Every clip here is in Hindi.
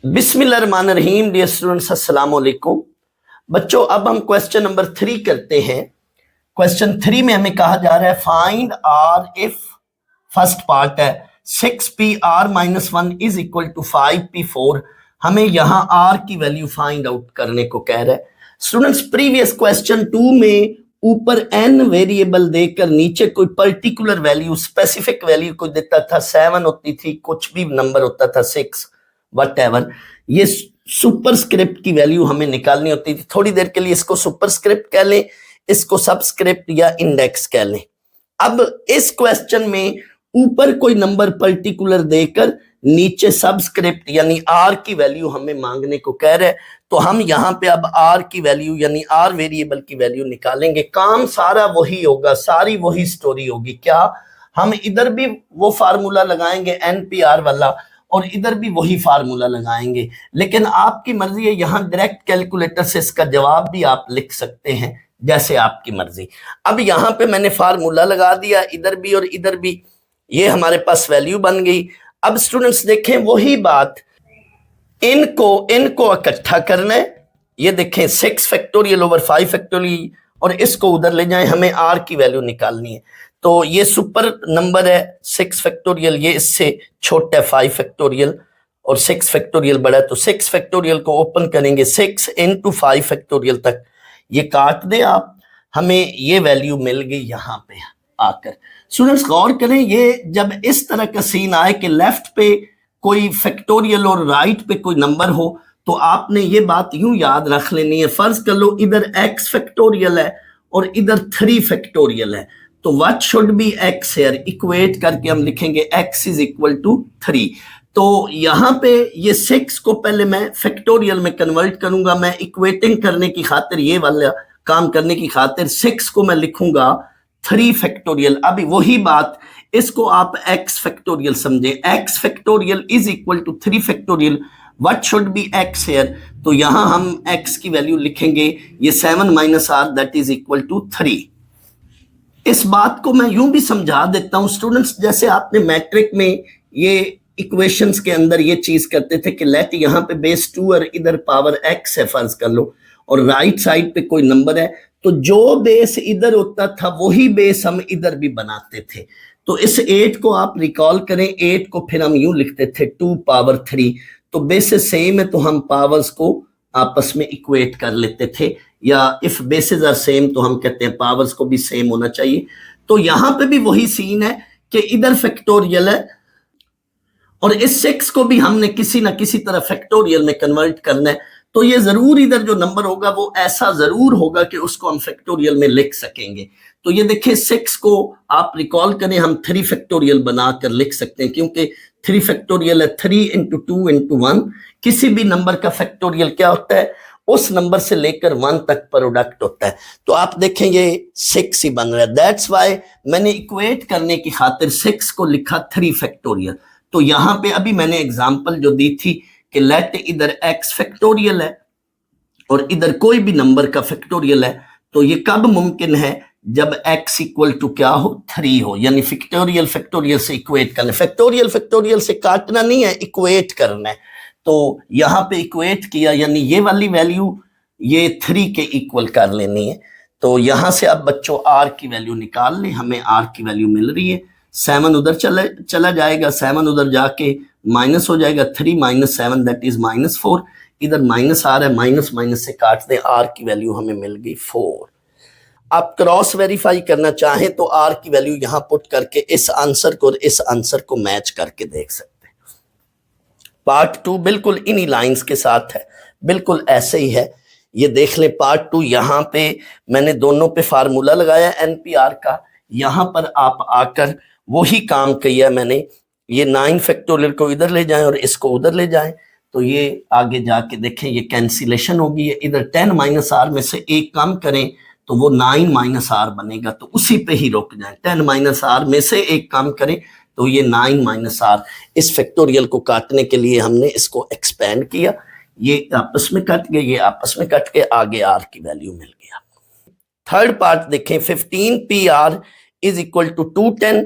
बिस्मिल्लाहिर्रहमानिर्रहीम। डियर स्टूडेंट्स, अस्सलाम वालेकुम। बच्चों, अब हम क्वेश्चन नंबर 3 करते हैं। क्वेश्चन 3 में हमें कहा जा रहा है find R if, first part है 6p(r-1) is equal to 5p4। हमें यहां r की वैल्यू फाइंड आउट करने को कह रहा है। स्टूडेंट्स, प्रीवियस क्वेश्चन 2 में ऊपर n वेरिएबल देकर नीचे कोई पर्टिकुलर वैल्यू, स्पेसिफिक वैल्यू को देता था, 7 होती थी, कुछ भी नंबर होता था, 6 वट, ये सुपरस्क्रिप्ट की वैल्यू हमें निकालनी होती थी। थोड़ी देर के लिए इसको सुपरस्क्रिप्ट कह लें, इसको सबस्क्रिप्ट या इंडेक्स कह लें। अब इस क्वेश्चन में ऊपर कोई नंबर पर्टिकुलर देकर नीचे सबस्क्रिप्ट यानी आर की वैल्यू हमें मांगने को कह रहे हैं। तो हम यहां पे अब आर की वैल्यू यानी आर वेरिएबल की वैल्यू निकालेंगे। काम सारा वही होगा, सारी वही स्टोरी होगी। क्या हम इधर भी वो फार्मूला लगाएंगे NPR वाला और इधर भी वही फार्मूला लगाएंगे, लेकिन आपकी मर्जी है। यहां डायरेक्ट कैलकुलेटर से इसका जवाब भी आप लिख सकते हैं, जैसे आपकी मर्जी। अब यहां पे मैंने फार्मूला लगा दिया, इधर भी और इधर भी, ये हमारे पास वैल्यू बन गई। अब स्टूडेंट्स देखें वही बात, इनको इकट्ठा करना है। ये देखें 6 फैक्टोरियल ओवर 5 फैक्टोरियल, और इसको उधर ले जाएं, हमें आर की वैल्यू निकालनी है। तो ये सुपर नंबर है 6 फैक्टोरियल, ये इससे छोटा है 5 फैक्टोरियल, और 6 फैक्टोरियल बड़ा है। तो 6 फैक्टोरियल को ओपन करेंगे, 6 into 5 फैक्टोरियल तक ये काट दे आप, हमें ये वैल्यू मिल गई यहाँ पे आकर। स्टूडेंट्स गौर करें, ये जब इस तरह का सीन आए कि लेफ्ट पे कोई फैक्टोरियल और राइट पे कोई नंबर हो, तो आपने ये बात यूं याद रख लेनी है। फर्ज कर लो इधर x फैक्टोरियल है और इधर 3 फैक्टोरियल है, तो what should be x here, equate करके हम लिखेंगे x इज इक्वल टू 3। तो यहाँ पे ये 6 को पहले मैं फैक्टोरियल में कन्वर्ट करूंगा। मैं इक्वेटिंग करने की खातिर, ये वाला काम करने की खातिर 6 को मैं लिखूंगा 3 फैक्टोरियल। अभी वही बात, इसको आप x फैक्टोरियल समझे, x factorial is equal to 3 factorial. What should be x here, तो यहां हम x की वैल्यू लिखेंगे, ये 7 - r that is equal to 3। इस बात को मैं यूं भी समझा देता हूं स्टूडेंट्स, जैसे आपने मैट्रिक में ये इक्वेशंस के अंदर ये चीज करते थे कि लेट यहाँ पे बेस 2 और इधर पावर x है फर्ज कर लो, और राइट साइड पे कोई नंबर है, तो जो बेस इधर होता था वही बेस हम इधर भी बनाते थे। तो इस 8 को आप रिकॉल करें, 8 को फिर हम यूं लिखते थे 2 पावर 3। तो बेसिस सेम है तो हम पावर्स को आपस में इक्वेट कर लेते थे, या इफ बेसिस आर सेम तो हम कहते हैं पावर्स को भी सेम होना चाहिए। तो यहां पे भी वही सीन है कि इधर फैक्टोरियल है और इस 6 को भी हमने किसी ना किसी तरह फैक्टोरियल में कन्वर्ट करना है। तो ये जरूर इधर जो नंबर होगा वो ऐसा जरूर होगा कि उसको हम फैक्टोरियल में लिख सकेंगे। तो ये देखिए 6 को आप रिकॉल करें, हम 3 फैक्टोरियल बनाकर लिख सकते हैं, क्योंकि 3 फैक्टोरियल है 3 into 2 into 1। किसी भी नंबर का फैक्टोरियल क्या होता है, उस नंबर से लेकर 1 तक प्रोडक्ट होता है। तो आप देखें ये 6 ही बन रहा है, दैट्स वाई मैंने इक्वेट करने की खातिर 6 को लिखा 3 फैक्टोरियल। तो यहां पे अभी मैंने एग्जांपल जो दी थी कि लेट इधर x फैक्टोरियल है और इधर कोई भी नंबर का फैक्टोरियल है, तो ये कब मुमकिन है, जब x इक्वल टू क्या हो, 3 हो, यानी फैक्टोरियल फैक्टोरियल से इक्वेट करना। फैक्टोरियल फैक्टोरियल से काटना नहीं है, इक्वेट करना है। तो यहां पे इक्वेट किया, यानी ये वाली वैल्यू ये 3 के इक्वल कर लेनी है। तो यहां से अब बच्चों r की वैल्यू निकाल लें, हमें r की वैल्यू मिल रही है। 7 उधर चला जाएगा, 7 उधर जाके माइनस हो जाएगा, 3 - 7 दैट इज -4। इधर माइनस आ रहा है, माइनस माइनस से काट दें, आर की वैल्यू हमें मिल गई 4। आप क्रॉस वेरीफाई करना चाहें तो आर की वैल्यू यहां पुट करके इस आंसर को और इस आंसर को मैच करके देख सकते हैं। पार्ट 2 बिल्कुल इन्हीं लाइंस के साथ है, बिल्कुल ऐसे ही है। ये देख लें पार्ट 2, यहां पे मैंने दोनों पे फार्मूला लगाया NPR का। यहां पर आप आकर वही काम किया मैंने, ये 9 फैक्टोरियल को इधर ले जाएं और इसको उधर ले जाएं, तो ये आगे जाके देखें ये कैंसिलेशन होगी। इधर 10 - r में से एक कम करें तो वो 9 - r बनेगा, तो उसी पे ही रुक जाएं। 10 - r में से एक कम करें तो ये 9 - r। इस फैक्टोरियल को काटने के लिए हमने इसको एक्सपेंड किया, ये आपस में कट गए, ये आपस में कट के आगे r की वैल्यू मिल गया। थर्ड पार्ट देखें, 15pr इज इक्वल टू 210।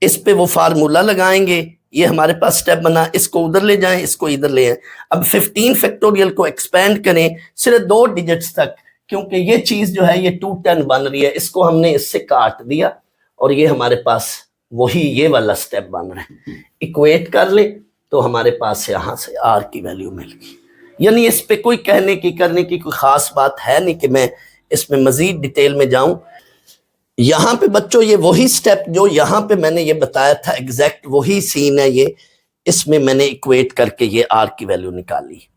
इस पे वो फार्मूला लगाएंगे, ये हमारे पास स्टेप बना, इसको उधर ले जाएं, इसको इधर ले आए। अब 15 फैक्टोरियल को एक्सपेंड करें सिर्फ 2 डिजिट्स तक, क्योंकि ये चीज जो है ये 210 बन रही है, इसको हमने इससे काट दिया और ये हमारे पास वही ये वाला स्टेप बन रहा है। इक्वेट कर ले तो हमारे पास यहां से आर की वैल्यू मिल गई। यानी इस पे कोई कहने की करने की कोई खास बात है नहीं कि मैं इसमें मजीद डिटेल में जाऊं। यहां पे बच्चों ये वही स्टेप जो यहां पे मैंने ये बताया था, एग्जैक्ट वही सीन है ये, इसमें मैंने इक्वेट करके ये आर की वैल्यू निकाली।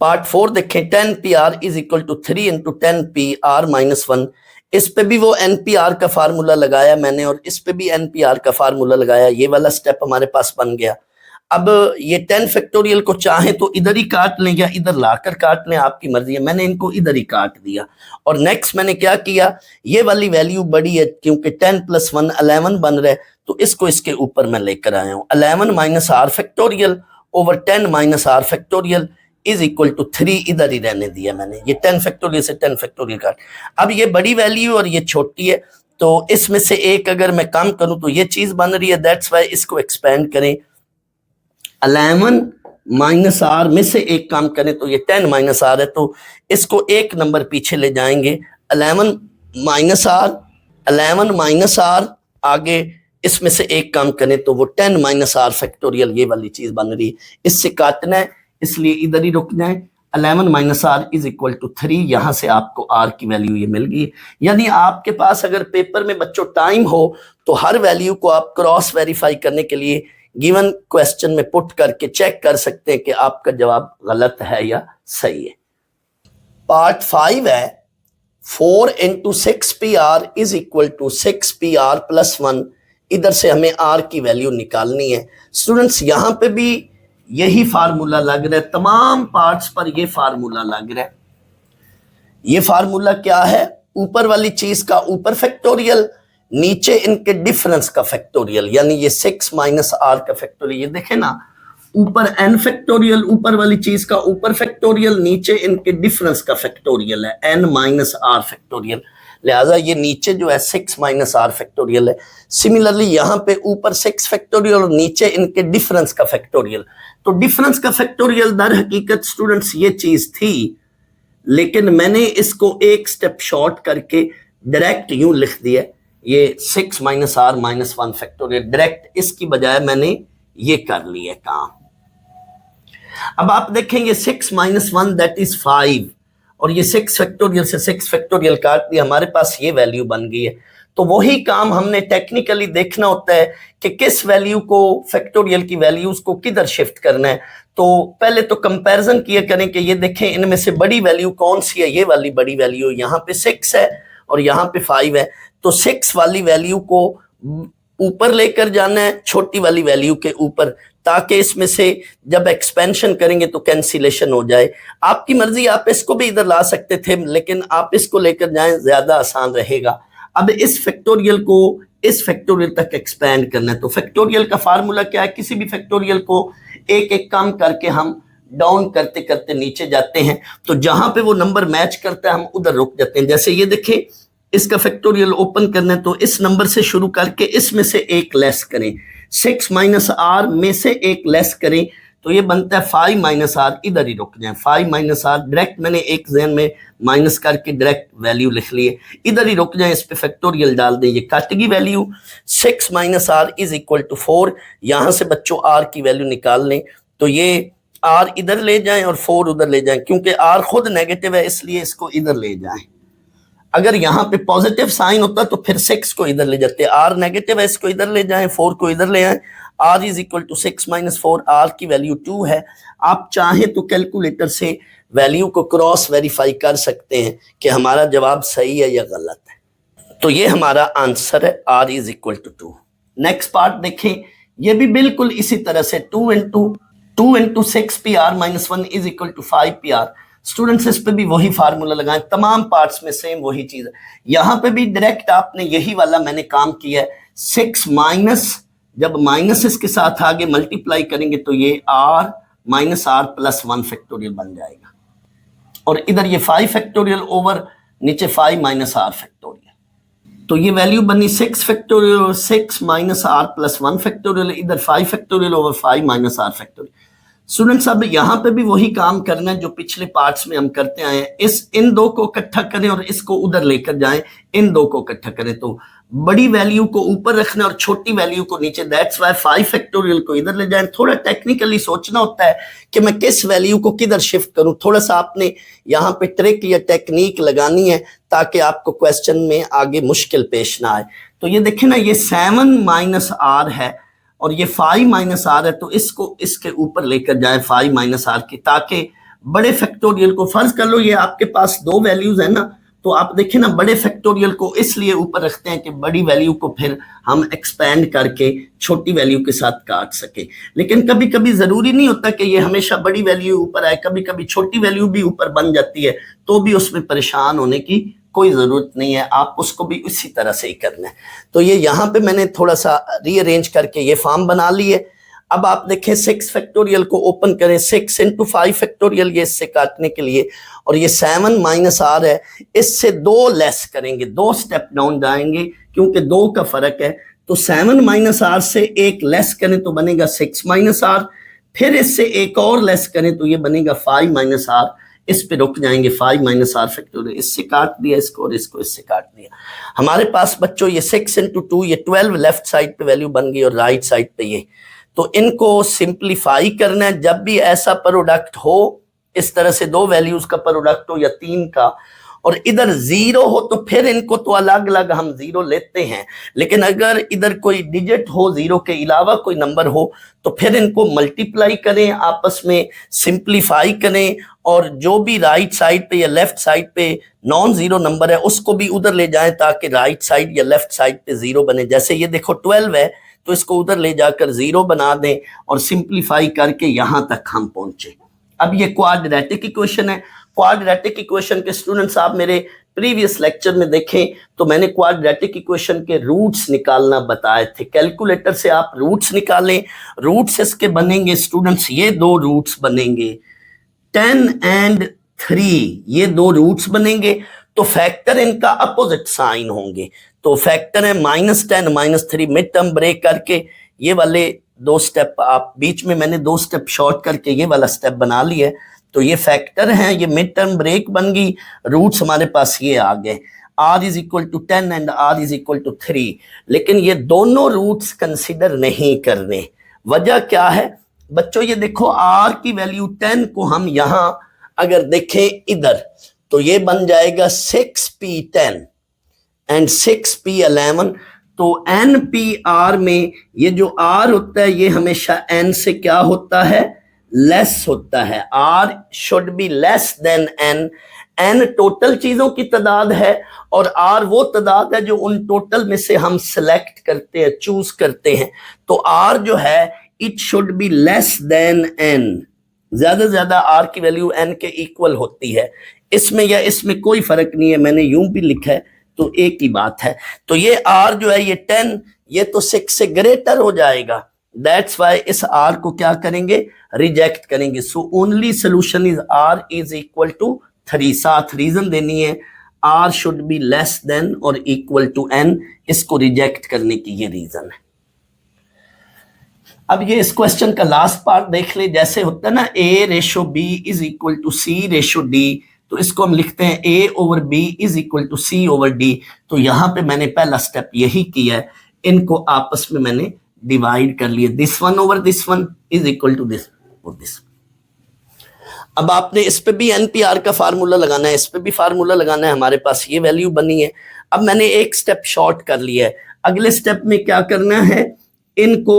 पार्ट 4 देखें, 10pr is equal to 3 into 10pr minus 1। इस पे भी वो npr का फार्मूला लगाया मैंने और इस पे भी npr का फार्मूला लगाया। ये वाला स्टेप हमारे पास बन गया। अब ये 10 फैक्टोरियल को चाहे तो इधर ही काट लें या इधर लाकर काट लें, आपकी मर्जी है। मैंने इनको इधर ही काट दिया और नेक्स्ट मैंने क्या किया, ये वाली वैल्यू बड़ी है क्योंकि 10 + 1 11 बन रहा है, तो इसको इसके ऊपर मैं लेकर आया हूँ। 11 minus R factorial over 10 minus R factorial is equal to 3 इधर ही रहने दिया मैंने। ये 10 फैक्टोरियल से 10 फैक्टोरियल काट। अब ये बड़ी वैल्यू और ये छोटी है, तो इसमें से एक अगर मैं कम करूं तो ये चीज बन रही है। दैट्स वाई इसको एक्सपेंड करें। 11 माइनस आर में से एक काम करें तो ये 10 माइनस आर है, तो इसको एक नंबर पीछे ले जाएंगे। 11 माइनस आर आगे इसमें से एक काम करें तो वो 10 माइनस आर फैक्टोरियल ये वाली चीज बन रही है। इससे काटना है इसलिए इधर ही रुक जाए। 11 minus R is equal to 3। यहां से आपको आर की वैल्यू ये मिल गई। यानी आपके पास अगर पेपर में बच्चों टाइम हो तो हर वैल्यू को आप क्रॉस वेरीफाई करने के लिए गिवन क्वेश्चन में पुट करके चेक कर सकते हैं कि आपका जवाब गलत है या सही है। पार्ट 5 है 4 into 6pr is equal to 6pr plus 1। इधर से हमें आर की वैल्यू निकालनी है। स्टूडेंट्स यहां पे भी यही फार्मूला लग रहा है, तमाम पार्ट्स पर ये फार्मूला लग रहा है। ये फार्मूला क्या है, ऊपर वाली चीज का ऊपर फैक्टोरियल, नीचे इनके डिफरेंस का फैक्टोरियल, यानी ये 6 माइनस आर का फैक्टोरियल। ये देखे ना, ऊपर n फैक्टोरियल, ऊपर वाली चीज का ऊपर फैक्टोरियल, नीचे इनके डिफरेंस का फैक्टोरियल है n माइनस आर फैक्टोरियल। लिहाजा ये नीचे जो है 6 माइनस आर फैक्टोरियल है। सिमिलरली यहाँ पे ऊपर 6 फैक्टोरियल और नीचे इनके डिफरेंस का फैक्टोरियल। तो डिफरेंस का फैक्टोरियल दर हकीकत स्टूडेंट्स ये चीज थी, लेकिन मैंने इसको एक स्टेप शॉर्ट करके डायरेक्ट यूं लिख दिया, ये 6 minus R minus 1 factorial. Direct इसकी बजाय मैंने ये कर लिया काम। अब आप देखेंगे 6 माइनस 1 दैट इज 5 और ये 6 फैक्टोरियल से 6 फैक्टोरियल काट दिया, हमारे पास ये वैल्यू बन गई है। तो वही काम हमने टेक्निकली देखना होता है कि किस वैल्यू को, फैक्टोरियल की वैल्यूज को किधर शिफ्ट करना है। तो पहले तो कंपैरिजन किया करें कि ये देखें इनमें से बड़ी वैल्यू कौन सी है। ये वाली बड़ी वैल्यू, यहाँ पे 6 है और यहाँ पे 5 है, तो 6 वाली वैल्यू को ऊपर लेकर जाना है, छोटी वाली वैल्यू के ऊपर, ताकि इसमें से जब एक्सपेंशन करेंगे तो कैंसिलेशन हो जाए। आपकी मर्जी, आप इसको भी इधर ला सकते थे, लेकिन आप इसको लेकर जाएं ज्यादा आसान रहेगा। अब इस फैक्टोरियल को इस फैक्टोरियल तक एक्सपेंड करना है। तो फैक्टोरियल का फार्मूला क्या है, किसी भी फैक्टोरियल को एक एक काम करके हम डाउन करते करते नीचे जाते हैं, तो जहां पे वो नंबर मैच करता है हम उधर रुक जाते हैं। जैसे ये देखें, इसका फैक्टोरियल ओपन करना है तो इस नंबर से शुरू करके इसमें से एक लेस करें, 6 माइनस आर में से एक लेस करें, तो ये बनता है 5 माइनस आर। इधर ही रुक जाए, 5 माइनस आर डायरेक्ट मैंने एक ज़हन में माइनस करके डायरेक्ट वैल्यू लिख लिए। इधर ही रुक जाए, इस पे फैक्टोरियल डाल दें, ये कट गई value. 6 minus R is equal to 4। यहां से बच्चों आर की वैल्यू निकाल लें, तो ये आर इधर ले जाएं और 4 उधर ले जाएं, क्योंकि आर खुद नेगेटिव है इसलिए इसको इधर ले जाएं। अगर यहाँ पे पॉजिटिव साइन होता तो फिर 6 को इधर ले जाते। आर नेगेटिव है, इसको इधर ले जाएं, 4 को इधर ले आए। R is equal to 6 minus 4। R की वैल्यू 2 है। आप चाहें तो कैलकुलेटर से वैल्यू को क्रॉस वेरीफाई कर सकते हैं कि हमारा जवाब सही है या गलत है। तो ये हमारा आंसर है, R is equal to 2। Next part देखें, ये भी बिल्कुल इसी तरह से 2 into 6pr minus 1 is equal to 5pr। Students इस पे भी वही फार्मूला लगाएं, तमाम पार्ट्स में सेम वही चीज है। यहां पे भी डायरेक्ट आपने यही वाला मैंने काम किया है। 6 माइनस, जब माइनस इसके साथ आगे मल्टीप्लाई करेंगे तो ये R minus R plus 1 factorial बन जाएगा, और इधर ये 5 फैक्टोरियल ओवर नीचे 5 माइनस आर फैक्टोरियल। तो ये वैल्यू बनी 6 factorial 6 minus R plus 1 factorial, इधर 5 factorial over 5 minus R factorial. Students अब यहाँ पे भी वही काम करना है जो पिछले पार्ट्स में हम करते आए हैं। इन दो को इकट्ठा करें और इसको उधर लेकर जाएं, इन दो को इकट्ठा करें तो बड़ी वैल्यू को ऊपर रखना और छोटी वैल्यू को नीचे। दैट्स वाई 5 फैक्टोरियल को इधर ले जाएं। थोड़ा टेक्निकली सोचना होता है कि मैं किस वैल्यू को किधर शिफ्ट करूं, थोड़ा सा आपने यहाँ पे ट्रिक या टेक्निक लगानी है ताकि आपको क्वेश्चन में आगे मुश्किल पेश ना आए। तो ये देखें ना, ये 7 माइनस आर है और ये 5 माइनस आर है, तो इसको इसके ऊपर लेकर जाए 5 माइनस आर की, ताकि बड़े फैक्टोरियल को, फर्ज कर लो ये आपके पास दो वैल्यूज है ना, तो आप देखें ना बड़े फैक्टोरियल को इसलिए ऊपर रखते हैं कि बड़ी वैल्यू को फिर हम एक्सपेंड करके छोटी वैल्यू के साथ काट सके। लेकिन कभी कभी जरूरी नहीं होता कि ये हमेशा बड़ी वैल्यू ऊपर आए, कभी कभी छोटी वैल्यू भी ऊपर बन जाती है, तो भी उसमें परेशान होने की कोई जरूरत नहीं है, आप उसको भी उसी तरह से ही करना है। तो ये यहाँ पे मैंने थोड़ा सा रीअरेंज करके ये फॉर्म बना ली है। अब आप देखें 6 फैक्टोरियल को ओपन करें, 6 इंटू 5 फैक्टोरियल ये इससे काटने के लिए, और ये 7 माइनस आर है, इससे 2 लेस करेंगे, 2 स्टेप डाउन जाएंगे क्योंकि 2 का फर्क है। तो 7 माइनस आर से एक लेस करें तो बनेगा 6 माइनस आर, फिर इससे एक और लेस करें तो ये बनेगा 5 माइनस आर। इस पे रुक जाएंगे, 5 माइनस आर फैक्टोरियल, इससे काट दिया इसको और इसको इससे काट दिया। हमारे पास बच्चों ये 6 इंटू 2 ये 12 लेफ्ट साइड पे वैल्यू बन गई और राइट साइड पे ये। तो इनको सिंप्लीफाई करना है। जब भी ऐसा प्रोडक्ट हो, इस तरह से दो वैल्यूज का प्रोडक्ट हो या 3 का, और इधर 0 हो तो फिर इनको तो अलग अलग हम 0 लेते हैं, लेकिन अगर इधर कोई डिजिट हो, 0 के अलावा कोई नंबर हो, तो फिर इनको मल्टीप्लाई करें, आपस में सिंप्लीफाई करें, और जो भी राइट साइड पे या लेफ्ट साइड पे नॉन जीरो नंबर है उसको भी उधर ले जाएं ताकि राइट साइड या लेफ्ट साइड पे 0 बने। जैसे ये देखो 12 है तो इसको उधर ले जाकर 0 बना दें और सिंप्लीफाई करके यहां तक हम पहुंचे। अब ये क्वाड्रेटिक इक्वेशन है। क्वाड्रेटिक इक्वेशन के स्टूडेंट्स आप मेरे प्रीवियस लेक्चर में देखें तो मैंने क्वाड्रेटिक इक्वेशन के रूट्स निकालना बताए थे। कैलकुलेटर से आप रूट्स निकालें, रूट्स इसके बनेंगे स्टूडेंट्स, ये 2 रूट्स बनेंगे 10 एंड 3, ये 2 रूट्स बनेंगे। तो फैक्टर इनका अपोजिट साइन होंगे, तो फैक्टर है -10 -3, मिड टर्म ब्रेक करके ये वाले 2 स्टेप आप बीच में मैंने 2 स्टेप शॉर्ट करके ये वाला स्टेप बना लिया है। तो ये फैक्टर हैं, ये मिड टर्म ब्रेक बन गई, रूट्स हमारे पास ये आ गए, r is equal to 10 and r is equal to 3। लेकिन ये दोनों रूट्स कंसिडर नहीं करने। वजह क्या है बच्चों, ये देखो r की वैल्यू 10 को हम यहां अगर देखें इधर तो ये बन जाएगा 6p10 एंड 6p11। तो npr में ये जो r होता है ये हमेशा n से क्या होता है, लेस होता है। r should be less then n। n total चीजों की तादाद है और r वो तादाद है जो उन टोटल में से हम सिलेक्ट करते हैं, चूज करते हैं। तो r जो है it should be less then n, ज्यादा से ज्यादा r की वैल्यू n के इक्वल होती है। इसमें या इसमें कोई फर्क नहीं है, मैंने यूं भी लिखा है तो एक ही बात है। तो ये r जो है ये 10, ये तो 6 से ग्रेटर हो जाएगा। दैट्स वाई इस r को क्या करेंगे, रिजेक्ट करेंगे। So only solution is r is equal to 3। साथ रीजन देनी है, r should be less than और इक्वल टू n, इसको रिजेक्ट करने की ये रीजन है। अब ये इस क्वेश्चन का लास्ट पार्ट देख ले। जैसे होता है ना a/b is equal to c/d, तो इसको हम लिखते हैं a/b is equal to c/d। तो यहां पे मैंने पहला स्टेप यही किया है, इनको आपस में मैंने डिवाइड कर लिया, this one over this one is equal to this और दिस। अब आपने इस पे भी एनपीआर का फार्मूला लगाना है, इस पे भी फार्मूला लगाना है। हमारे पास ये वैल्यू बनी है। अब मैंने एक स्टेप शॉर्ट कर लिया है। अगले स्टेप में क्या करना है, इनको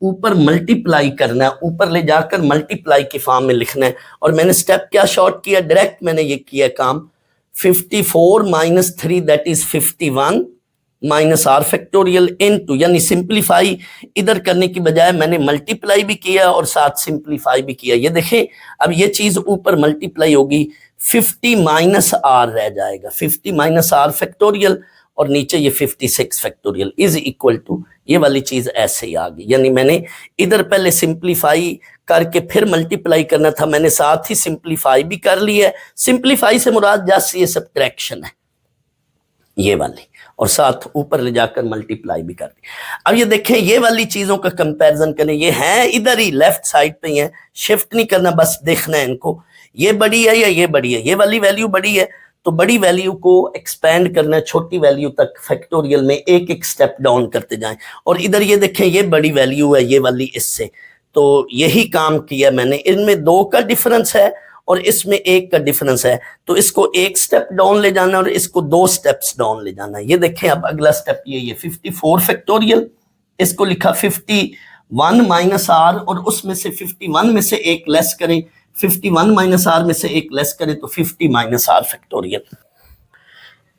ऊपर मल्टीप्लाई करना है, ऊपर ले जाकर मल्टीप्लाई की फॉर्म में लिखना है। और मैंने स्टेप क्या शॉर्ट किया, डायरेक्ट मैंने ये किया काम, 54 minus 3 that is 51 minus R factorial into, यानी सिंप्लीफाई इधर करने की बजाय मैंने मल्टीप्लाई भी किया और साथ सिंप्लीफाई भी किया। ये देखें अब ये चीज ऊपर मल्टीप्लाई होगी, 50 माइनस आर रह जाएगा, 50 माइनस आर फैक्टोरियल, और नीचे ये 56 फैक्टोरियल इज इक्वल टू, ये वाली चीज ऐसे ही आ गई। यानी मैंने इधर पहले सिंप्लीफाई करके फिर मल्टीप्लाई करना था, मैंने साथ ही सिंप्लीफाई भी कर लिया है। सिंप्लीफाई से मुराद जस्ट ये सब्ट्रैक्शन है। ये वाली, और साथ ऊपर ले जाकर मल्टीप्लाई भी कर दी। अब ये देखें, ये वाली चीजों का कंपैरिजन करें, ये है इधर ही लेफ्ट साइड पे ही है, शिफ्ट नहीं करना, बस देखना है इनको, ये बड़ी है या ये बड़ी है। ये वाली वैल्यू बड़ी है तो बड़ी वैल्यू को एक्सपेंड करना है छोटी वैल्यू तक, फैक्टोरियल में एक एक स्टेप डाउन करते जाएं। और इधर ये देखें, ये बड़ी वैल्यू है ये वाली इससे, तो यही काम किया मैंने। इनमें 2 का डिफरेंस है और इसमें 1 का डिफरेंस है, तो इसको 1 स्टेप डाउन ले जाना और इसको 2 स्टेप्स डाउन ले जाना। ये देखें, अब अगला स्टेप ये 54 फैक्टोरियल, इसको लिखा 51 माइनस आर, और उसमें से 51 में से 1 लेस करें, 51 माइनस आर में से 1 लेस करें तो 50 minus R factorial,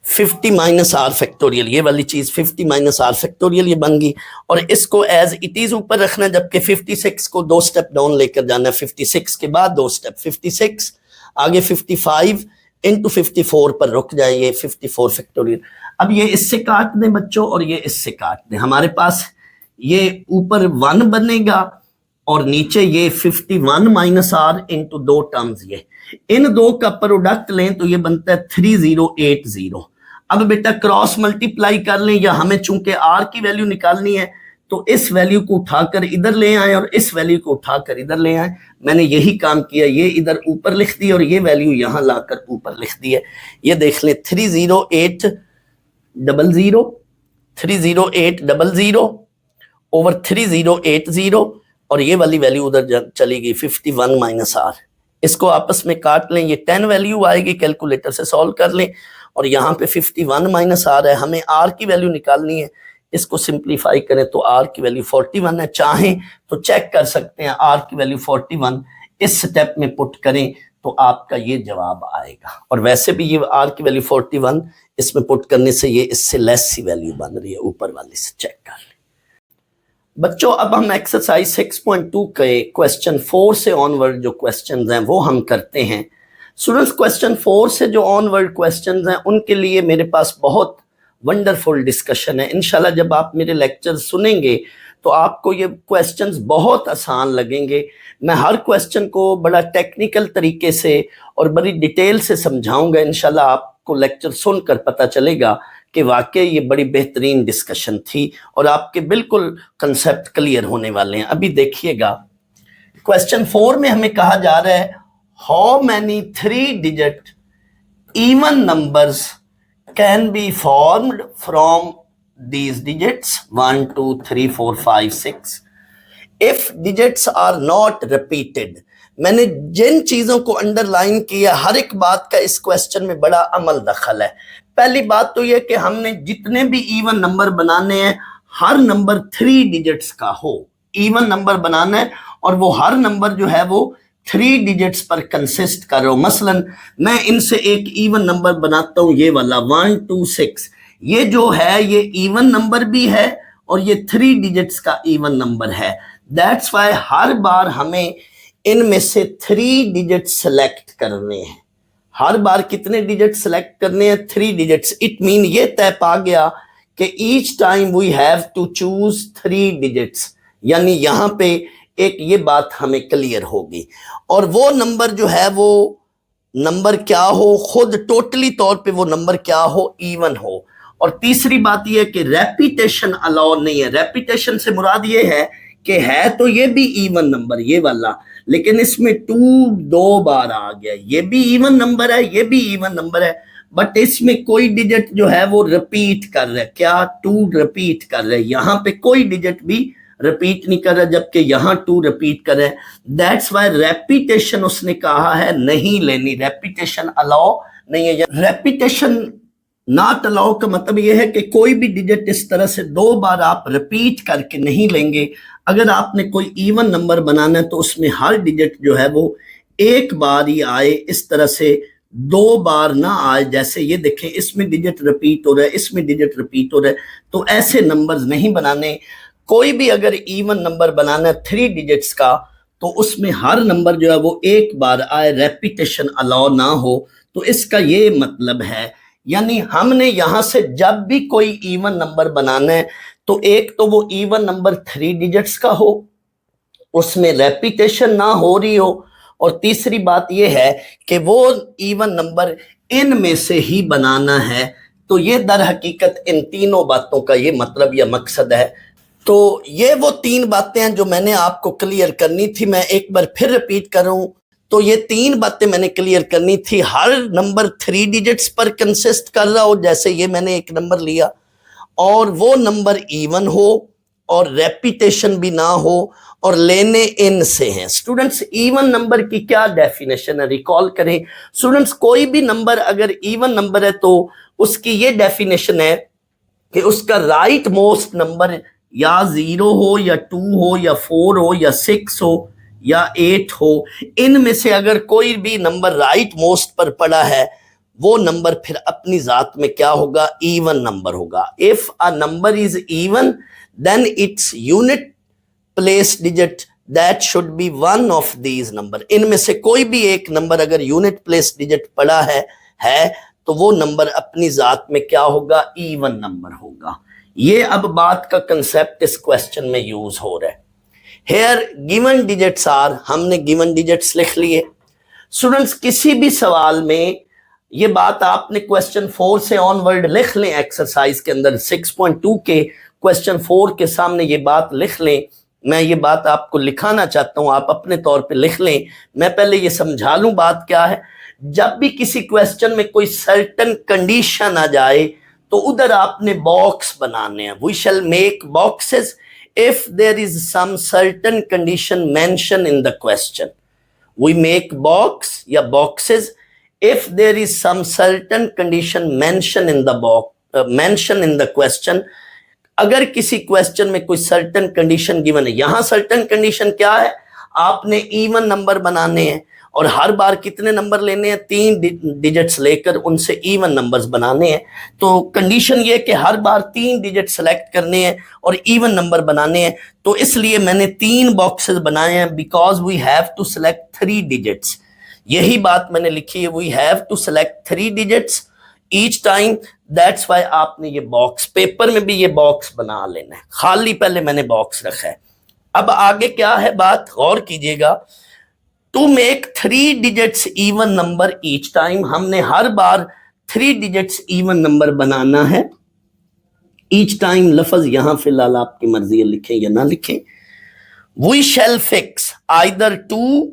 50 minus R factorial, ये वाली चीज 50 माइनस आर फैक्टोरियल ये बन गई। और इसको एज इट इज ऊपर रखना, जबकि 56 को 2 स्टेप डाउन लेकर जाना, 56 के बाद 2 स्टेप, 56 आगे 55 इंटू 54 पर रुक जाए, ये 54 फैक्टोरियल। अब ये इससे काट दें बच्चों और ये इससे काट दें, हमारे पास ये ऊपर 1 बनेगा और नीचे ये 51 माइनस आर इंटू 2 टर्म्स, ये इन 2 का प्रोडक्ट लें तो ये बनता है 3080। अब बेटा क्रॉस मल्टीप्लाई कर लें, या हमें चूंकि आर की वैल्यू निकालनी है तो इस वैल्यू को उठाकर इधर ले आए और इस वैल्यू को उठाकर इधर ले आए। मैंने यही काम किया, ये इधर ऊपर लिख दी और ये वैल्यू यहां लाकर ऊपर लिख दी है। ये देख लें 30800 30800 ओवर 3080, और ये वाली वैल्यू उधर चली गई 51 माइनस आर। इसको आपस में काट लें, ये 10 वैल्यू आएगी, कैलकुलेटर से सॉल्व कर लें, और यहाँ पे 51 माइनस आर है, हमें आर की वैल्यू निकालनी है। इसको सिंप्लीफाई करें तो आर की वैल्यू 41 है, चाहें तो चेक कर सकते हैं आर की वैल्यू 41 इस स्टेप में पुट करें तो आपका ये जवाब आएगा। और वैसे भी ये आर की वैल्यू 41 इसमें पुट करने से ये इससे लेस सी वैल्यू बन रही है, ऊपर वाली से चेक कर लें बच्चों। अब हम एक्सरसाइज 6.2 के क्वेश्चन 4 से ऑनवर्ड जो क्वेश्चंस हैं वो हम करते हैं। स्टूडेंट्स, क्वेश्चन 4 से जो ऑनवर्ड क्वेश्चंस हैं उनके लिए मेरे पास बहुत वंडरफुल डिस्कशन है। इंशाल्लाह जब आप मेरे लेक्चर सुनेंगे तो आपको ये क्वेश्चंस बहुत आसान लगेंगे। मैं हर क्वेश्चन को बड़ा टेक्निकल तरीके से और बड़ी डिटेल से समझाऊंगा। इंशाल्लाह आपको लेक्चर सुनकर पता चलेगा कि वाकई ये बड़ी बेहतरीन डिस्कशन थी और आपके बिल्कुल कंसेप्ट क्लियर होने वाले हैं। अभी देखिएगा, क्वेश्चन 4 में हमें कहा जा रहा है how many 3 digit even numbers can be formed from these digits 1 2 3 4 5 6 if digits are not repeated। मैंने जिन चीजों को अंडरलाइन किया हर एक बात का इस क्वेश्चन में बड़ा अमल दखल है। पहली बात तो यह कि हमने जितने भी इवन नंबर बनाने हैं हर नंबर 3 डिजिट्स का हो, इवन नंबर बनाना है और वो हर नंबर जो है वो 3 डिजिट्स पर कंसिस्ट कर रहा हो। मसलन मैं इनसे एक इवन नंबर बनाता हूं, ये वाला 1 2 6, ये जो है ये इवन नंबर भी है और ये 3 डिजिट्स का इवन नंबर है। दैट्स वाई हर बार हमें इनमें से 3 डिजिट सेलेक्ट करने हैं। हर बार कितने डिजिट सेलेक्ट करने हैं? 3 डिजिट्स। इट मीन ये तय पा गया कि each time we have to choose 3 digits, यानी यहां पे एक ये बात हमें क्लियर होगी। और वो नंबर जो है वो नंबर क्या हो, खुद टोटली तौर पे वो नंबर क्या हो, इवन हो। और तीसरी बात यह है कि रेपिटेशन अलाउ नहीं है। रेपिटेशन से मुराद ये है कि है तो ये भी इवन नंबर ये वाला, लेकिन इसमें 2 2 बार आ गया। ये भी इवन नंबर है, ये भी इवन नंबर है, बट इसमें कोई डिजिट जो है वो रिपीट कर रहा है। क्या? 2 रिपीट कर रहा है। यहां पे कोई डिजिट भी रिपीट नहीं कर रहा, जबकि यहां 2 रिपीट कर रहे हैं। दैट्स वाई रेपिटेशन उसने कहा है नहीं लेनी, रेपिटेशन अलाउ नहीं है। रेपिटेशन नॉट अलाउ का मतलब यह है कि कोई भी डिजिट इस तरह से 2 बार आप रिपीट करके नहीं लेंगे। अगर आपने कोई इवन नंबर बनाना है तो उसमें हर डिजिट जो है वो एक बार ही आए, इस तरह से 2 बार ना आए। जैसे ये देखें, इसमें डिजिट रिपीट हो रहा है, इसमें डिजिट रिपीट हो रहा है, तो ऐसे नंबर्स नहीं बनाने। कोई भी अगर इवन नंबर बनाना है 3 डिजिट्स का तो उसमें हर नंबर जो है वो एक बार आए, रेपिटेशन अलाउ ना हो। तो इसका ये मतलब है, यानी हमने यहां से जब भी कोई इवन नंबर बनाना है तो एक तो वो इवन नंबर 3 डिजिट्स का हो, उसमें रेपिटेशन ना हो रही हो, और तीसरी बात यह है कि वो इवन नंबर इनमें से ही बनाना है तो ये दर हकीकत इन तीनों बातों का ये मतलब या मकसद है। तो ये वो तीन बातें हैं जो मैंने आपको क्लियर करनी थी। मैं एक बार फिर रिपीट कर रहा हूं। तो ये तीन बातें मैंने क्लियर करनी थी। हर नंबर 3 डिजिट्स पर कंसिस्ट कर रहा हो, जैसे ये मैंने एक नंबर लिया, और वो नंबर इवन हो और रेपिटेशन भी ना हो और लेने इन से हैं। स्टूडेंट्स, इवन नंबर की क्या डेफिनेशन है, रिकॉल करें। स्टूडेंट्स, कोई भी नंबर अगर इवन नंबर है तो उसकी ये डेफिनेशन है कि उसका राइट मोस्ट नंबर या 0 हो या 2 हो या 4 हो या 6 हो या 8 हो, इनमें से अगर कोई भी नंबर राइट मोस्ट पर पड़ा है वो नंबर फिर अपनी जात में क्या होगा, इवन नंबर होगा। If a number is even then its unit place digit that should be one of these number. इनमें से कोई भी एक नंबर अगर यूनिट प्लेस डिजिट पड़ा है तो वो नंबर अपनी जात में क्या होगा, इवन नंबर होगा। ये अब बात का कंसेप्ट इस क्वेश्चन में यूज हो रहा है। हेयर गिवन डिजिट्स आर, हमने गिवन डिजिट्स लिख लिए। स्टूडेंट्स, किसी भी सवाल में ये बात आपने क्वेश्चन 4 से ऑनवर्ड लिख लें। एक्सरसाइज के अंदर 6.2 के क्वेश्चन 4 के सामने ये बात लिख लें। मैं ये बात आपको लिखाना चाहता हूं, आप अपने तौर पे लिख लें। मैं पहले ये समझा लूं बात क्या है। जब भी किसी क्वेश्चन में कोई सर्टन कंडीशन आ जाए तो उधर आपने बॉक्स बनाने हैं। We shall make boxes if there is some certain condition mention in the question. We make box या boxes if there is some certain condition mentioned in the box mentioned in the question। अगर किसी क्वेश्चन में कोई सर्टन कंडीशन गिवन है, यहां सर्टन कंडीशन क्या है, आपने इवन नंबर बनाने हैं और हर बार कितने नंबर लेने हैं, 3 डिजिट्स लेकर उनसे इवन नंबर्स बनाने हैं। तो कंडीशन ये कि हर बार 3 डिजिट सेलेक्ट करने हैं और इवन नंबर बनाने हैं। तो इसलिए मैंने 3 बॉक्सेस बनाए हैं, because we have to select 3 digits. यही बात मैंने लिखी है, we have to select 3 digits each time. That's why आपने ये बॉक्स, पेपर में भी ये बॉक्स बना लेना है, खाली पहले मैंने बॉक्स रखा है। अब आगे क्या है बात, गौर कीजिएगा। To make 3 digits even number each time, हमने हर बार 3 डिजिट्स इवन नंबर बनाना है। ईच टाइम लफ्ज यहां फिलहाल आपकी मर्जी है, लिखें या ना लिखें। वी शैल फिक्स आइदर 2,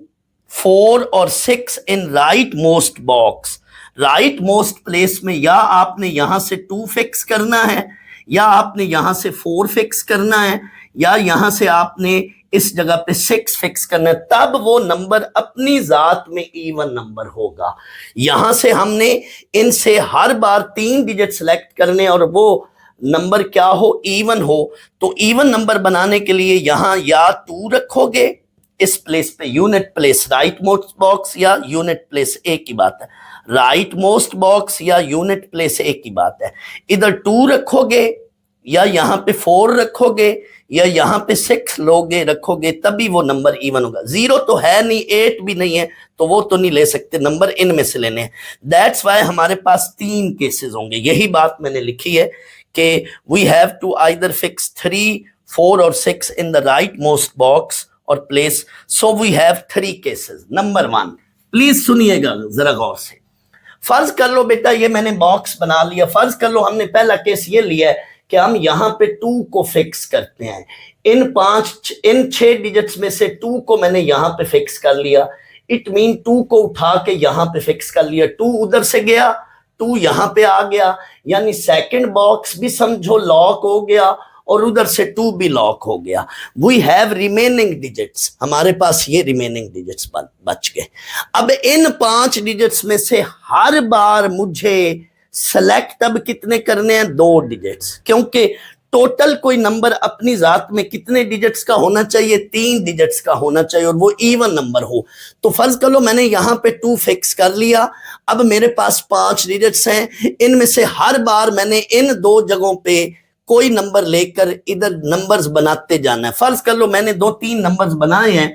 4 और 6 in right most box. Right most place में या आपने यहां से 2 फिक्स करना है, या आपने यहां से 4 फिक्स करना है, या यहां से आपने इस जगह पे 6 फिक्स करना है। तब वो नंबर अपनी जात में इवन नंबर होगा। यहां से हमने इनसे हर बार 3 डिजिट सेलेक्ट करने और वो नंबर क्या हो, इवन हो। तो इवन नंबर बनाने के लिए यहां या 2 रखोगे इस प्लेस पे, unit place right most box या यूनिट प्लेस, एक ही बात है। राइट मोस्ट बॉक्स या यूनिट प्लेस एक ही बात है। इधर 2 रखोगे या यहां पे 4 रखोगे या यहां पे 6 लोगे रखोगे, तभी वो नंबर इवन होगा। 0 तो है नहीं, 8 भी नहीं है, तो वो तो नहीं ले सकते, नंबर इनमें से लेने हैं। दैट्स वाई हमारे पास 3 केसेस होंगे। यही बात मैंने लिखी है कि we have to either fix 3, 4 और 6 in the right most box और place. So we have 3 cases. Number 1, please सुनिएगा जरा गौर से। फर्ज कर लो बेटा ये मैंने बॉक्स बना लिया। फर्ज कर लो हमने पहला केस ये लिया है कि हम यहां पे 2 को फिक्स करते हैं। इन 6 डिजिट्स में से 2 को मैंने यहां पे फिक्स कर लिया। इट मीन 2 को उठा के यहां पे फिक्स कर लिया। 2 उधर से गया, 2 यहां पे आ गया, यानी सेकंड बॉक्स भी समझो लॉक हो गया और उधर से 2 भी लॉक हो गया। वी हैव रिमेनिंग डिजिट्स, हमारे पास ये रिमेनिंग डिजिट्स बच गए। अब इन 5 डिजिट्स में से हर बार मुझे सेलेक्ट अब कितने करने हैं, 2 डिजिट्स, क्योंकि टोटल कोई नंबर अपनी जात में कितने डिजिट्स का होना चाहिए, 3 डिजिट्स का होना चाहिए और वो इवन नंबर हो। तो फर्ज कर लो मैंने यहां पे 2 फिक्स कर लिया। अब मेरे पास 5 डिजिट्स हैं, इनमें से हर बार मैंने इन 2 जगहों पे कोई नंबर लेकर इधर नंबर्स बनाते जाना है। फर्ज कर लो मैंने 2-3 नंबर्स बनाए हैं।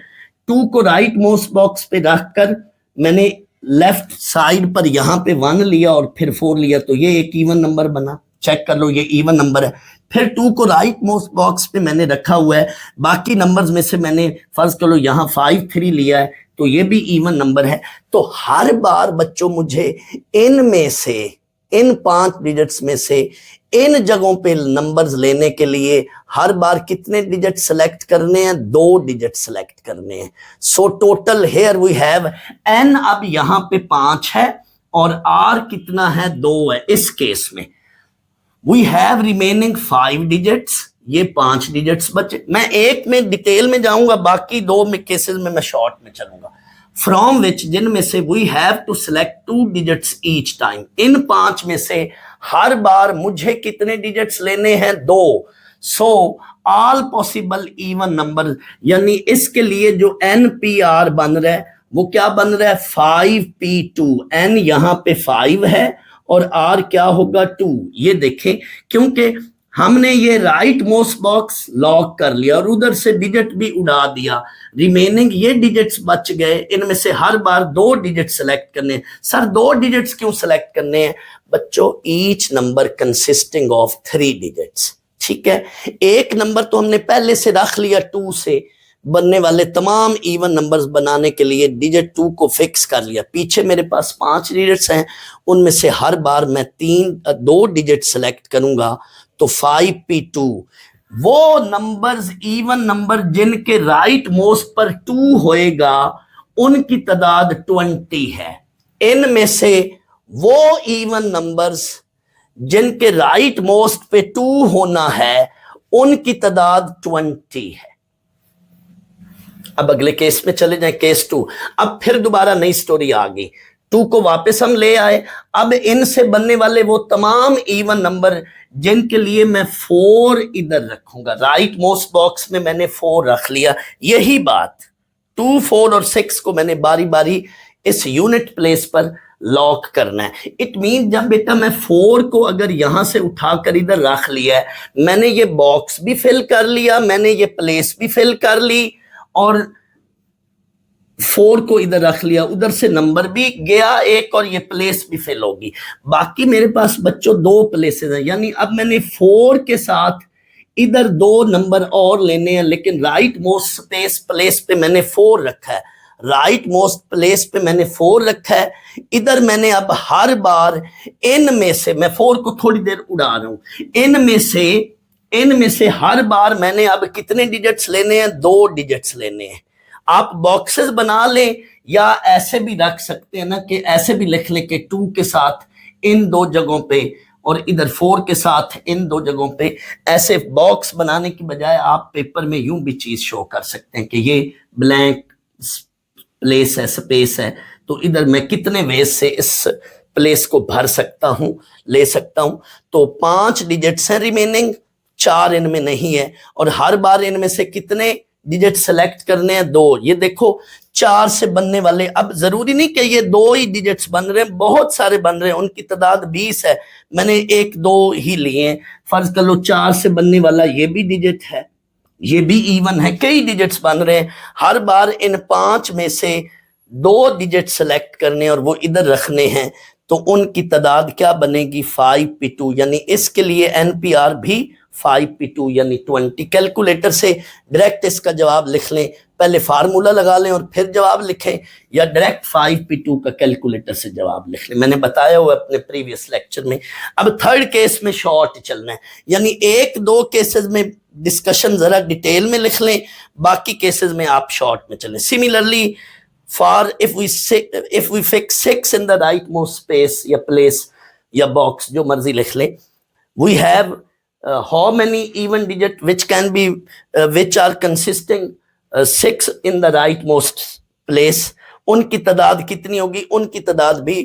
2 को राइट मोस्ट बॉक्स पे रखकर मैंने लेफ्ट साइड पर यहां पे 1 लिया और फिर 4 लिया, तो ये एक इवन नंबर बना। चेक कर लो ये इवन नंबर है। फिर 2 को राइट मोस्ट बॉक्स पे मैंने रखा हुआ है। बाकी नंबर्स में से मैंने फर्ज कर लो यहां 5, 3 लिया है, तो ये भी इवन नंबर है। तो हर बार बच्चों मुझे इन 5 डिजिट्स में से इन जगहों पे नंबर्स लेने के लिए हर बार कितने डिजिट सेलेक्ट करने हैं? 2 डिजिट सेलेक्ट करने हैं। So total here we have n, अब यहां पे 5 है और r कितना है? 2 है। इस केस में वी हैव रिमेनिंग 5 डिजिट्स, ये 5 डिजिट्स बचे। मैं एक में डिटेल में जाऊंगा, बाकी 2 में केसेस में मैं शॉर्ट में चलूंगा। फ्रॉम विच, जिनमें से we have to select 2 digits each time, in 5 में से हर बार मुझे कितने डिजिट्स लेने हैं? 2। So all possible even number, यानी इसके लिए जो NPR बन रहा है वो क्या बन रहा है? 5p2। n यहां पे 5 है और r क्या होगा? 2। ये देखें, क्योंकि हमने ये राइट मोस्ट बॉक्स लॉक कर लिया और उधर से डिजिट भी उड़ा दिया, रिमेनिंग ये डिजिट्स बच गए। इनमें से हर बार 2 डिजिट सेलेक्ट करने। सर 2 डिजिट्स क्यों सेलेक्ट करने हैं? बच्चों, each number consisting of 3 digits, ठीक है। एक नंबर तो हमने पहले से रख लिया, 2 से बनने वाले तमाम इवन नंबर्स बनाने के लिए डिजिट 2 को फिक्स कर लिया। पीछे मेरे पास 5 डिजिट्स हैं, उनमें से हर बार मैं 2 डिजिट सेलेक्ट करूंगा, तो 5p2। वो नंबर्स इवन नंबर जिनके राइट मोस्ट पर 2 होएगा उनकी तादाद 20 है। इनमें से वो इवन नंबर्स जिनके राइट मोस्ट पे 2 होना है उनकी तादाद 20 है। अब अगले केस में चले जाएं, केस 2। अब फिर दोबारा नई स्टोरी आ गई, 2 को वापस हम ले आए। अब इनसे बनने वाले वो तमाम इवन नंबर जिनके लिए मैं 4 इधर रखूंगा, राइट मोस्ट बॉक्स में मैंने 4 रख लिया। यही बात 2, 4 और 6 को मैंने बारी बारी इस यूनिट प्लेस पर लॉक करना है। इट मीन जब बेटा मैं 4 को अगर यहां से उठाकर इधर रख लिया है, मैंने ये बॉक्स भी फिल कर लिया, मैंने ये प्लेस भी फिल कर ली और 4 को इधर रख लिया, उधर से नंबर भी गया एक और ये प्लेस भी फिल होगी। बाकी मेरे पास बच्चों 2 प्लेसेस हैं, यानी अब मैंने 4 के साथ इधर 2 नंबर और लेने हैं, लेकिन राइट मोस्ट स्पेस प्लेस पे मैंने 4 रखा है। राइट मोस्ट प्लेस पे मैंने 4 रखा है। इधर मैंने अब हर बार इनमें से, मैं 4 को थोड़ी देर उड़ा रहा हूं, इनमें से हर बार मैंने अब कितने डिजिट्स लेने हैं? 2 डिजिट्स लेने हैं। आप बॉक्सेस बना लें या ऐसे भी रख सकते हैं ना, कि ऐसे भी लिख लें कि 2 के साथ इन 2 जगहों पे और इधर 4 के साथ इन 2 जगहों पे। ऐसे बॉक्स बनाने की बजाय आप पेपर में यूं भी चीज शो कर सकते हैं कि ये ब्लैंक प्लेस है, स्पेस है, तो इधर मैं कितने वेज से इस प्लेस को भर सकता हूं, ले सकता हूं। तो 5 डिजिट्स हैं रिमेनिंग, 4 इनमें नहीं है और हर बार इनमें से कितने डिजिट सेलेक्ट करने हैं? 2। ये देखो 4 से बनने वाले, अब जरूरी नहीं कि ये 2 ही डिजिट्स बन रहे हैं, बहुत सारे बन रहे हैं, उनकी तादाद 20 है, मैंने 1-2 ही लिए हैं। फर्ज कर लो 4 से बनने वाला ये भी डिजिट है, ये भी इवन है, कई डिजिट्स बन रहे हैं। हर बार इन 5 में से 2 डिजिट सेलेक्ट करने और वो इधर रखने हैं, तो उनकी तादाद क्या बनेगी? 5p2। यानी इसके लिए NPR भी 5p2 यानी 20। कैलकुलेटर से डायरेक्ट इसका जवाब लिख लें, पहले फार्मूला लगा लें और फिर जवाब लिखें, या डायरेक्ट 5p2 का कैलकुलेटर से जवाब लिख लें, मैंने बताया हुआ अपने प्रीवियस लेक्चर में। अब थर्ड केस में शॉर्ट चलना है, यानी 1-2 केसेस में डिस्कशन जरा डिटेल में लिख लें, बाकी केसेस में आप शॉर्ट में चलें। Similarly for if we fix 6 in the right most space या प्लेस या बॉक्स, जो मर्जी लिख लें, we have how many even digit which can be which are consisting 6 in the rightmost place, उनकी तादाद कितनी होगी? उनकी तादाद भी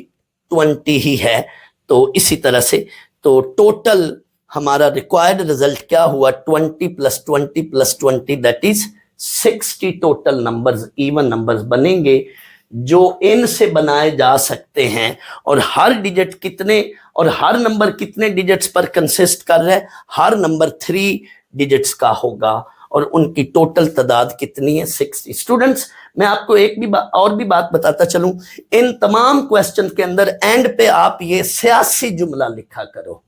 20 ही है। तो इसी तरह से तो टोटल हमारा रिक्वायर्ड रिजल्ट क्या हुआ? 20 + 20 + 20 that is 60 total numbers, even numbers बनेंगे जो इन से बनाए जा सकते हैं। और हर डिजिट कितने और हर नंबर कितने डिजिट्स पर कंसिस्ट कर रहे हैं? हर नंबर 3 डिजिट्स का होगा और उनकी टोटल तादाद कितनी है? 60। स्टूडेंट्स, मैं आपको एक भी और भी बात बताता चलूं, इन तमाम क्वेश्चन के अंदर एंड पे आप ये सियासी जुमला लिखा करो।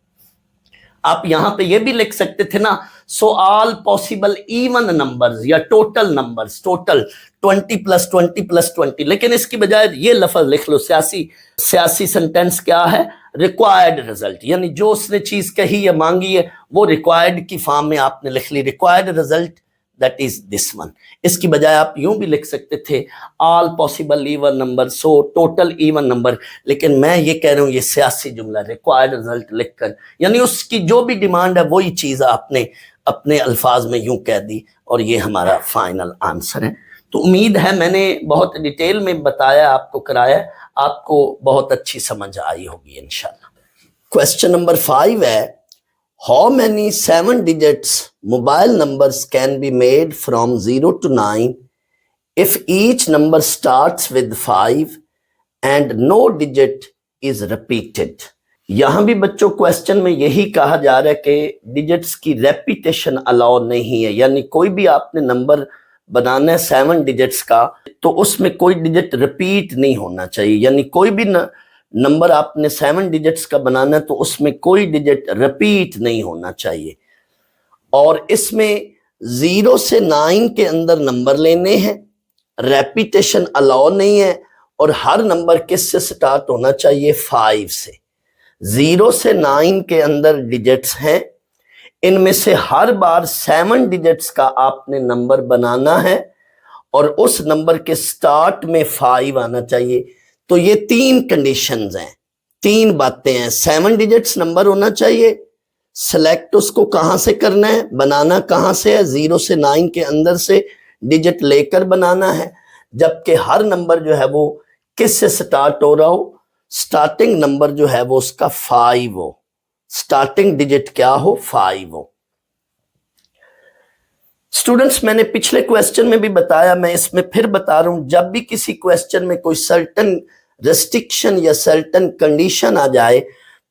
आप यहां पे ये भी लिख सकते थे ना, so all possible even numbers या टोटल नंबर्स, टोटल 20 + 20 + 20, लेकिन इसकी बजाय ये लफ्ज लिख लो, सियासी सेंटेंस क्या है, रिक्वायर्ड रिजल्ट, यानी जो उसने चीज कही या मांगी है वो रिक्वायर्ड की फॉर्म में आपने लिख ली, required result that is this one. इसकी बजाय आप यूं भी लिख सकते थे all possible even number, so total even number, लेकिन मैं ये कह रहा हूं ये सियासी जुमला रिक्वायर्ड रिजल्ट लिखकर, यानी उसकी जो भी डिमांड है वही चीज आपने अपने अल्फाज में यूं कह दी, और ये हमारा फाइनल आंसर है। तो उम्मीद है मैंने बहुत डिटेल में बताया, आपको कराया, आपको बहुत अच्छी समझ आई होगी इंशाल्लाह। क्वेश्चन नंबर 5 है, how many 7 digits mobile numbers can be made from 0 to 9 if each number starts with 5 and no digit is repeated। यहां भी बच्चों क्वेश्चन में यही कहा जा रहा है कि डिजिट्स की रेपिटेशन अलाउ नहीं है, यानी कोई भी आपने नंबर बनाना है 7 डिजिट्स का तो उसमें कोई डिजिट रिपीट नहीं होना चाहिए, यानी कोई भी नंबर आपने 7 डिजिट्स का बनाना है तो उसमें कोई डिजिट रिपीट नहीं होना चाहिए। और इसमें 0 से 9 के अंदर नंबर लेने हैं, रेपिटेशन अलाउ नहीं है, और हर नंबर किस से स्टार्ट होना चाहिए, 5 से। 0 से 9 के अंदर डिजिट्स हैं, इनमें से हर बार 7 डिजिट्स का आपने नंबर बनाना है और उस नंबर के स्टार्ट में 5 आना चाहिए। तो ये 3 कंडीशंस हैं, 3 बातें हैं। 7 डिजिट्स नंबर होना चाहिए, सिलेक्ट उसको कहां से करना है, बनाना कहां से है, 0 से 9 के अंदर से डिजिट लेकर बनाना है, जबकि हर नंबर जो है वो किस से स्टार्ट हो रहा हो, स्टार्टिंग नंबर जो है वो उसका 5 हो, स्टार्टिंग डिजिट क्या हो, 5 हो। स्टूडेंट्स मैंने पिछले क्वेश्चन में भी बताया, मैं इसमें फिर बता रहा हूं, जब भी किसी क्वेश्चन में कोई सर्टन रेस्ट्रिक्शन या सर्टन कंडीशन आ जाए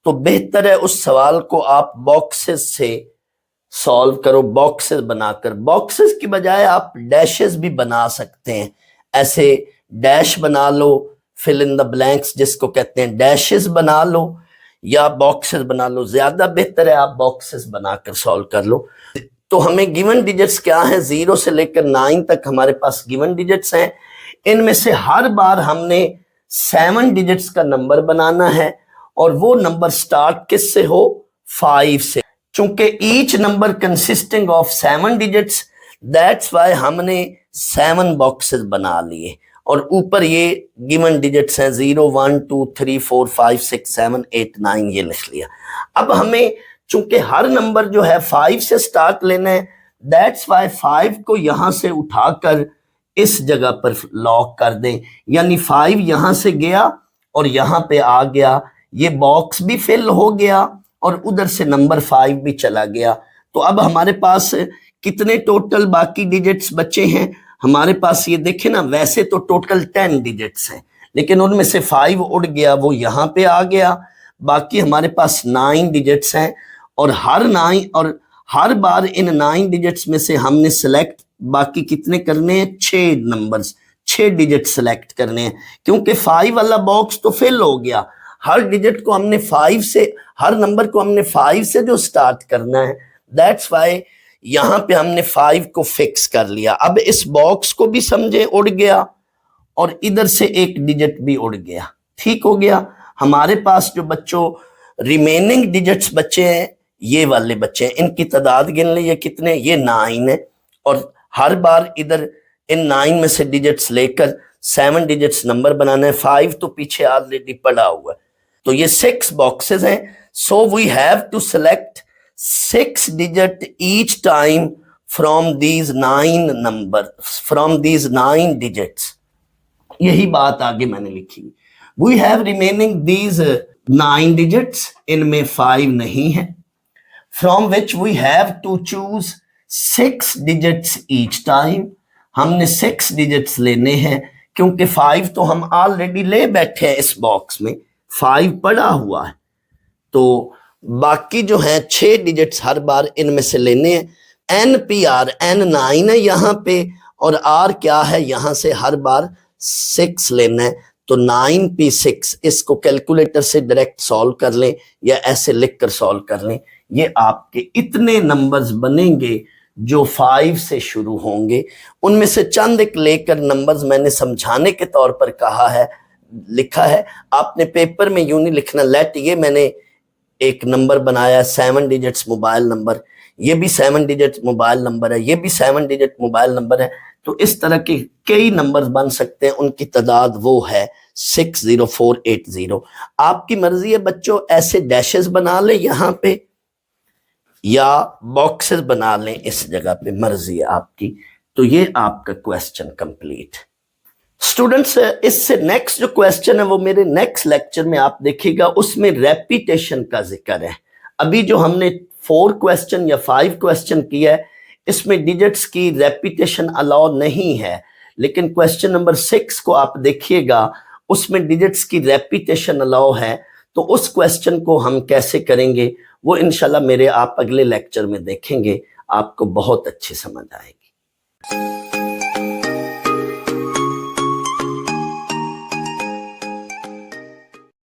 तो बेहतर है उस सवाल को आप बॉक्सेस से सॉल्व करो, बॉक्सेस बनाकर। बॉक्सेस की बजाय आप डैशेस भी बना सकते हैं, ऐसे डैश बना लो, फिल इन द ब्लैंक्स जिसको कहते हैं, डैशेस बना लो या बॉक्सेस बना लो, ज्यादा बेहतर है आप बॉक्सेस बनाकर सॉल्व कर लो। तो हमें गिवन डिजिट्स क्या है, 0 से लेकर 9 तक हमारे पास गिवन डिजिट्स हैं, इनमें से हर बार हमने 7 डिजिट्स का नंबर बनाना है और वो नंबर स्टार्ट किस से हो, 5 से। चूंकि each number consisting of 7 digits, that's why हमने 7 बॉक्सेस बना लिए और ऊपर ये गिवन डिजिट्स हैं 0 1 2 3 4 5 6 7 8 9 ये लिख लिया। अब हमें चूंकि हर नंबर जो है 5 से स्टार्ट लेना है, दैट्स वाई 5 को यहां से उठाकर इस जगह पर लॉक कर दें, यानी 5 यहां से गया और यहां पे आ गया, ये बॉक्स भी फिल हो गया और उधर से नंबर 5 भी चला गया। तो अब हमारे पास कितने टोटल बाकी डिजिट्स बचे हैं, हमारे पास ये देखें ना, वैसे तो टोटल 10 डिजिट्स हैं लेकिन उनमें से 5 उड़ गया, वो यहां पे आ गया, बाकी हमारे पास 9 डिजिट्स हैं और हर बार इन 9 डिजिट्स में से हमने सिलेक्ट बाकी कितने करने हैं, 6 नंबर्स, 6 डिजिट सिलेक्ट करने हैं, क्योंकि 5 वाला बॉक्स तो फिल हो गया, हर डिजिट को हमने 5 से, हर नंबर को हमने 5 से जो स्टार्ट करना है, दैट्स वाई यहां पे हमने 5 को फिक्स कर लिया। अब इस बॉक्स को भी समझे उड़ गया और इधर से एक डिजिट भी उड़ गया, ठीक हो गया। हमारे पास जो बच्चों रिमेनिंग डिजिट्स बचे हैं ये वाले बच्चे हैं, इनकी तादाद गिन ली, ये कितने, ये 9 है और हर बार इधर इन 9 में से डिजिट्स लेकर 7 डिजिट्स नंबर बनाना है, 5 तो पीछे ऑलरेडी पड़ा हुआ है, तो ये 6 बॉक्सेस हैं। So we have to select 6 digit each time from these 9 number, from these 9 digits. यही बात आगे मैंने लिखी, we have remaining these 9 digits, इनमें 5 नहीं है, from which we have to choose 6 digits each time, हमने 6 डिजिट्स लेने हैं क्योंकि 5 तो हम ऑलरेडी ले बैठे हैं, इस बॉक्स में 5 पड़ा हुआ है, तो बाकी जो है 6 डिजिट्स हर बार इनमें से लेने हैं। NPR, N 9 है यहाँ पे और R क्या है, यहाँ से हर बार 6 लेना है, तो 9P6, इसको कैलकुलेटर से डायरेक्ट सॉल्व कर लें या ऐसे लिख कर सॉल्व कर लें, ये आपके इतने नंबर्स बनेंगे जो 5 से शुरू होंगे। उनमें से चंद एक लेकर नंबर्स मैंने समझाने के तौर पर कहा है, लिखा है। आपने पेपर में यूं नहीं लिखना लेट, ये मैंने एक नंबर बनाया 7 डिजिट्स मोबाइल नंबर, ये भी 7 डिजिट मोबाइल नंबर है, ये भी 7 डिजिट मोबाइल नंबर है। तो इस तरह के कई नंबर्स बन सकते हैं, उनकी तादाद वो है 60480। आपकी मर्जी है बच्चों, ऐसे डैशेस बना लें यहाँ पे या बॉक्सेस बना लें इस जगह पे, मर्जी है आपकी। तो ये आपका क्वेश्चन कंप्लीट। स्टूडेंट्स, इससे नेक्स्ट जो क्वेश्चन है वो मेरे नेक्स्ट लेक्चर में आप देखिएगा, उसमें रेपिटेशन का जिक्र है। अभी जो हमने 4 क्वेश्चन या 5 क्वेश्चन किया है, इसमें डिजिट्स की रेपिटेशन अलाउ नहीं है, लेकिन क्वेश्चन नंबर 6 को आप देखिएगा, उसमें डिजिट्स की रेपिटेशन अलाउ है। तो उस क्वेश्चन को हम कैसे करेंगे वो इंशाल्लाह मेरे आप अगले लेक्चर में देखेंगे, आपको बहुत अच्छी समझ आएगी।